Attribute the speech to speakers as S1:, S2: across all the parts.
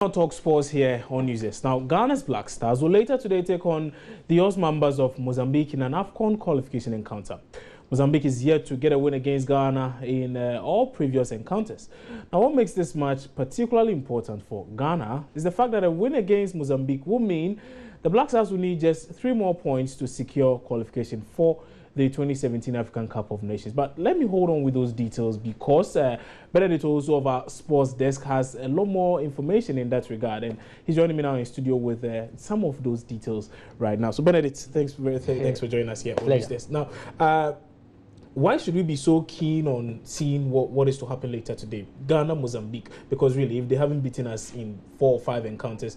S1: Now talk sports here on Newsdesk. Now, Ghana's Black Stars will later today take on the host members of Mozambique in an AFCON qualification encounter. Mozambique is yet to get a win against Ghana in all previous encounters. Now, what makes this match particularly important for Ghana is the fact that a win against Mozambique will mean the Black Stars will need just 3 more points to secure qualification for the 2017 African Cup of Nations. But let me hold on with those details because Benedict also of our sports desk has a lot more information in that regard, and he's joining me now in studio with some of those details right now. So Benedict, thanks for joining us here on Newsdesk. Now, why should we be so keen on seeing what is to happen later today? Ghana, Mozambique, because really, if they haven't beaten us in 4 or 5 encounters,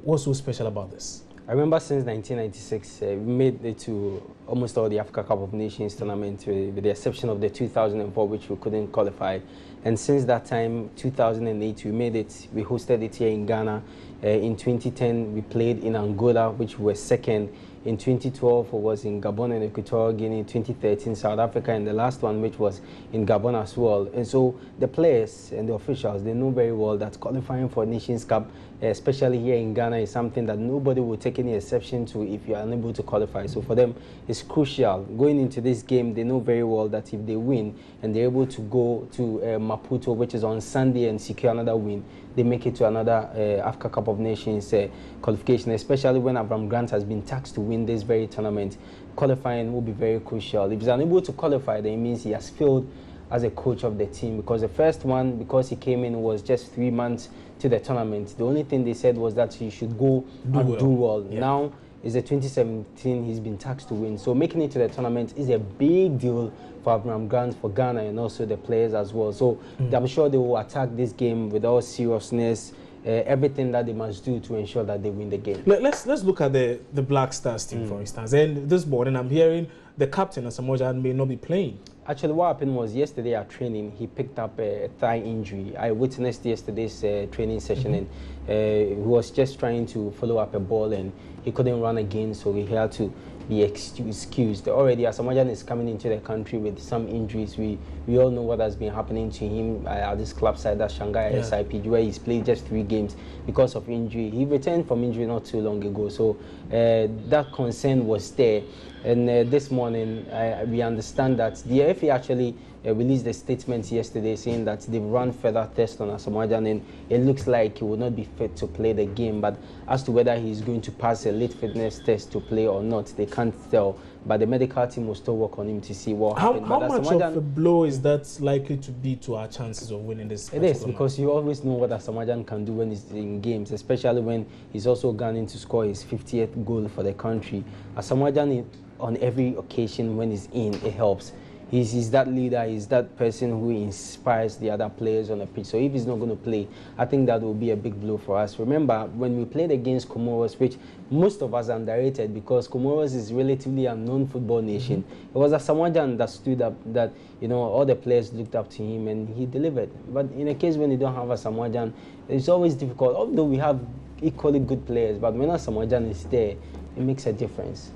S1: what's so special about this?
S2: I remember since 1996, we made it to almost all the Africa Cup of Nations tournament, with the exception of the 2004, which we couldn't qualify. And since that time, 2008, we made it. We hosted it here in Ghana. In 2010, we played in Angola, which was second. In 2012, it was in Gabon and Equatorial Guinea. 2013, South Africa, and the last one, which was in Gabon as well. And so the players and the officials, they know very well that qualifying for Nations Cup, especially here in Ghana, is something that nobody will take any exception to if you are unable to qualify. So for them, it's crucial. Going into this game, they know very well that if they win and they're able to go to Maputo, which is on Sunday, and secure another win, they make it to another Africa Cup of Nations qualification, especially when Abraham Grant has been tasked to win this very tournament. Qualifying will be very crucial. If he's unable to qualify, then it means he has failed as a coach of the team, because the first one, because he came in, was just 3 months to the tournament. The only thing they said was that he should go do well. Yeah. Now is the 2017, he's been tasked to win. So making it to the tournament is a big deal for Abraham Grant, for Ghana, and also the players as well. So I'm sure they will attack this game with all seriousness, everything that they must do to ensure that they win the game.
S1: Let's look at the Black Stars team, for instance. And this morning, I'm hearing the captain, Asamoah, may not be playing.
S2: Actually, what happened was yesterday at training, he picked up a thigh injury. I witnessed yesterday's training session, and he was just trying to follow up a ball, and he couldn't run again, so he had to be excused. Already, Asamoah is coming into the country with some injuries. We all know what has been happening to him at this club side, at Shanghai SIPG, where he's played just 3 games because of injury. He returned from injury not too long ago, so that concern was there. And this morning, we understand that the FA actually released a statement yesterday saying that they've run further tests on Asamoah, and it looks like he will not be fit to play the game. But as to whether he's going to pass a late fitness test to play or not, they can't tell. But the medical team will still work on him to see what happened.
S1: How much of a blow is that likely to be to our chances of winning this?
S2: It is, because you always know what Asamoah can do when he's in games, especially when he's also gunning to score his 50th goal for the country. Asamoah, on every occasion when he's in, it helps. He's that leader, he's that person who inspires the other players on the pitch. So if he's not going to play, I think that will be a big blow for us. Remember, when we played against Comoros, which most of us underrated because Comoros is relatively a known-football nation, it was Asamoah that stood up, that all the players looked up to him, and he delivered. But in a case when you don't have Asamoah, it's always difficult. Although we have equally good players, but when Asamoah is there, it makes a difference.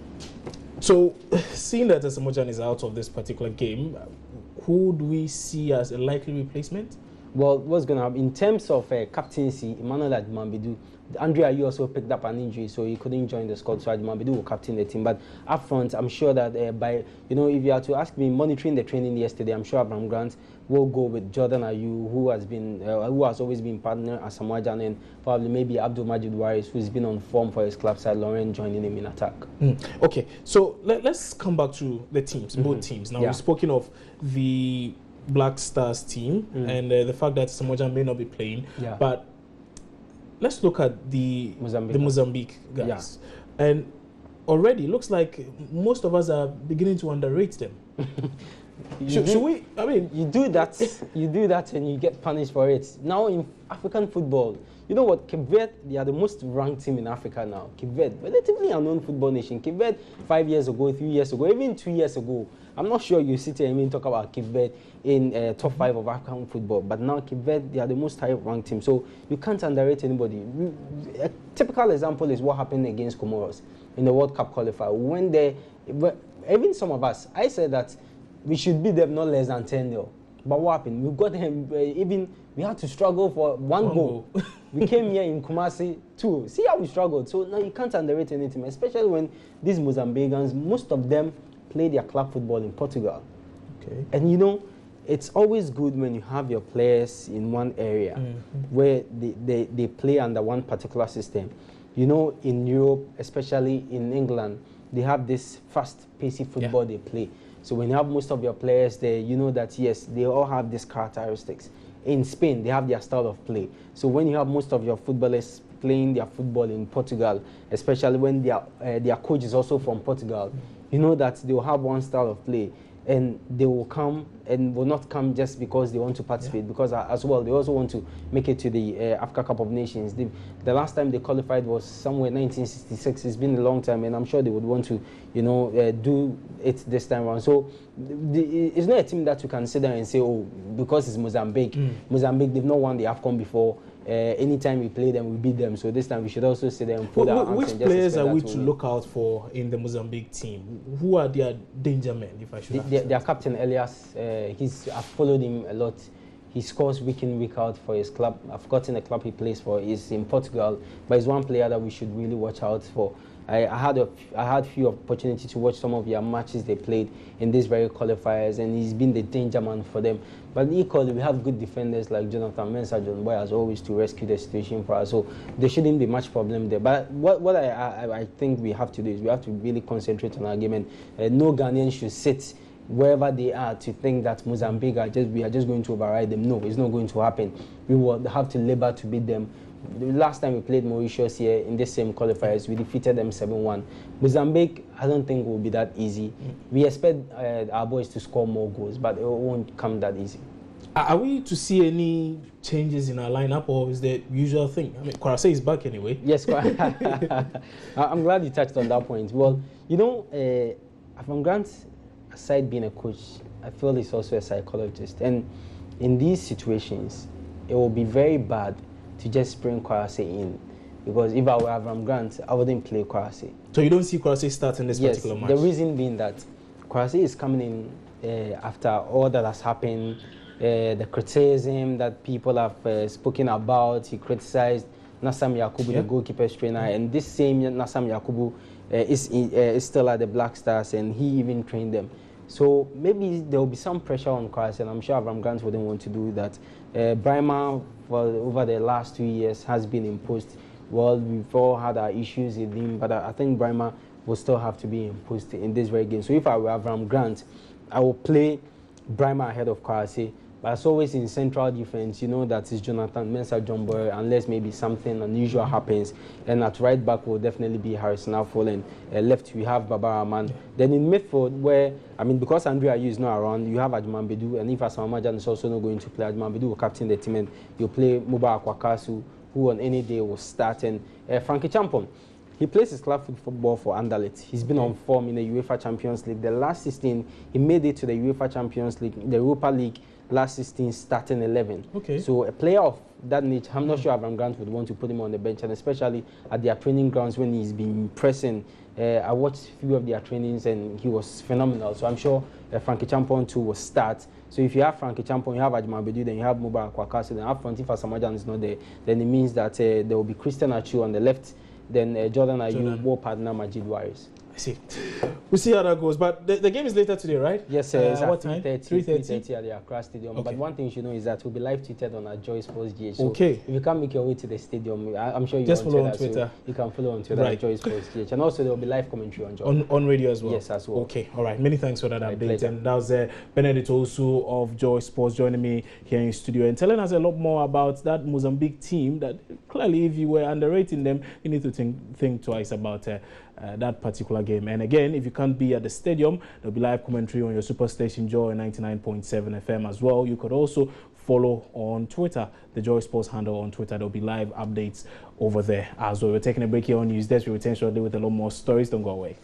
S1: So, seeing that Asamoah is out of this particular game, who do we see as a likely replacement?
S2: Well, what's going to happen in terms of captaincy? Emmanuel Adjumambidu, Andrea, you also picked up an injury, so he couldn't join the squad. So Adjumambidu will captain the team. But up front, I'm sure that if you are to ask me, monitoring the training yesterday, I'm sure Abraham Grant will go with Jordan Ayew, who has always been partner Asamoah, and probably maybe Abdul Majid Waris, who's been on form for his club side, Lauren joining him in attack.
S1: Okay, so let's come back to the teams, both teams. Now, we've spoken of the Black Stars team and the fact that Asamoah may not be playing, but let's look at the Mozambique guys. And already looks like most of us are beginning to underrate them. Should we? I mean,
S2: you do that and you get punished for it. Now in African football, you know what? Cape Verde, they are the most ranked team in Africa now. Cape Verde, relatively unknown football nation. Cape Verde 5 years ago, 3 years ago, even 2 years ago, I'm not sure you sit here and even talk about Cape Verde in top 5 of African football. But now Cape Verde, they are the most high-ranked team. So you can't underrate anybody. A typical example is what happened against Comoros in the World Cup qualifier. When even some of us, I said that we should beat them not less than 10-0. But what happened? We got them, we had to struggle for one goal. We came here in Kumasi too. See how we struggled. So now you can't underrate any team, especially when these Mozambicans, most of them play their club football in Portugal.
S1: Okay.
S2: And you know, it's always good when you have your players in one area where they play under one particular system. You know, in Europe, especially in England, they have this fast, pacey football they play. So when you have most of your players there, you know that, yes, they all have these characteristics. In Spain, they have their style of play. So when you have most of your footballers playing their football in Portugal, especially when their coach is also from Portugal, you know that they will have one style of play. And they will come and will not come just because they want to participate, because as well they also want to make it to the Africa Cup of Nations. The last time they qualified was somewhere in 1966. It's been a long time, and I'm sure they would want to, you know, do it this time around. So it's not a team that you can sit there and say, oh, because it's Mozambique. Mozambique, they've not won the AFCON before. Anytime we play them, we beat them. So this time we should also sit there and put our
S1: Which players are we to look out for in the Mozambique team? Who are their danger men, if I should ask?
S2: Their captain, Elias, I've followed him a lot. He scores week in, week out for his club. I've forgotten the club he plays for. He's in Portugal, but he's one player that we should really watch out for. I had few opportunity to watch some of their matches they played in these very qualifiers, and he's been the danger man for them. But equally, we have good defenders like Jonathan Mensah, John Boy, as always, to rescue the situation for us. So there shouldn't be much problem there. But what I think we have to do is we have to really concentrate on our game, and no Ghanaian should sit wherever they are to think that Mozambique we are just going to override them. No, it's not going to happen. We will have to labor to beat them. The last time we played Mauritius here in this same qualifiers, we defeated them 7-1. Mozambique, I don't think will be that easy. We expect our boys to score more goals, but it won't come that easy.
S1: Are we to see any changes in our lineup, or is the usual thing? I mean, Kwarase is back anyway.
S2: Yes, I'm glad you touched on that point. Well, you know, Avram Grant, aside being a coach, I feel he's also a psychologist. And in these situations, it will be very bad to just bring Kwarase in, because if I were Avram Grant, I wouldn't play Kwarase.
S1: So you don't see Kwarase start in this particular match?
S2: The reason being that Kwarase is coming in after all that has happened, the criticism that people have spoken about. He criticized Nassam Yakubu, the goalkeeper's trainer, and this same Nassam Yakubu is still at the Black Stars, and he even trained them. So maybe there will be some pressure on Kwarase, and I'm sure Avram Grant wouldn't want to do that. Brahma, over the last 2 years, has been imposed. Well, we've all had our issues with him, but I think Brahma will still have to be imposed in this very game. So if I were Avram Grant, I will play Brahma ahead of Kwarase. But as always in central defense, you know that it's Jonathan Mensah, John Boy, unless maybe something unusual happens. And at right back will definitely be Harrison Affol, and left we have Baba Rahman. Then in midfield, where, I mean, because Andrea Ayew is not around, you have Ajman Bedu, and if Asamoah Gyan is also not going to play, Ajman Bedu will captain the team, and you play Mubarak Wakasu, who on any day will start, and Frankie Champon. He plays his club football for Anderlecht. He's been on form in the UEFA Champions League. The last 16, he made it to the UEFA Champions League, the Europa League, last 16 starting 11.
S1: Okay.
S2: So a player of that nature, I'm not sure Avram Grant would want to put him on the bench, and especially at their training grounds when he's been pressing. I watched a few of their trainings and he was phenomenal. So I'm sure Frankie Champon too will start. So if you have Frankie Champon, you have Ajman Bedu, then you have Mubarak Wakasu, then up front if Asamoah Gyan is not there, then it means that there will be Christian Achu on the left, then Jordan Ayew will partner Majid Waris.
S1: I see. We'll see how that goes. But the game is later today, right?
S2: Yes, sir. It's
S1: what
S2: at
S1: time?
S2: 3:30 at the Accra Stadium.
S1: Okay.
S2: But one thing you should know is that we'll be live tweeted on our Joy Sports GH. So
S1: okay.
S2: If you can't make your way to the stadium, I'm sure you
S1: just follow on Twitter.
S2: So you can follow on Twitter at Joy Sports GH. And also there will be live commentary on Joy.
S1: On radio as well?
S2: Yes, as well.
S1: Okay. All right. Many thanks for that update.
S2: Pleasure.
S1: And that was Benedict Osu of Joy Sports joining me here in studio and telling us a lot more about that Mozambique team that clearly, if you were underrating them, you need to think twice about that particular game. And again, if you can't be at the stadium, there'll be live commentary on your superstation Joy 99.7 FM as well. You could also follow on Twitter, the Joy Sports handle on Twitter. There'll be live updates over there as well. We're taking a break here on News Desk. We return shortly with a lot more stories. Don't go away.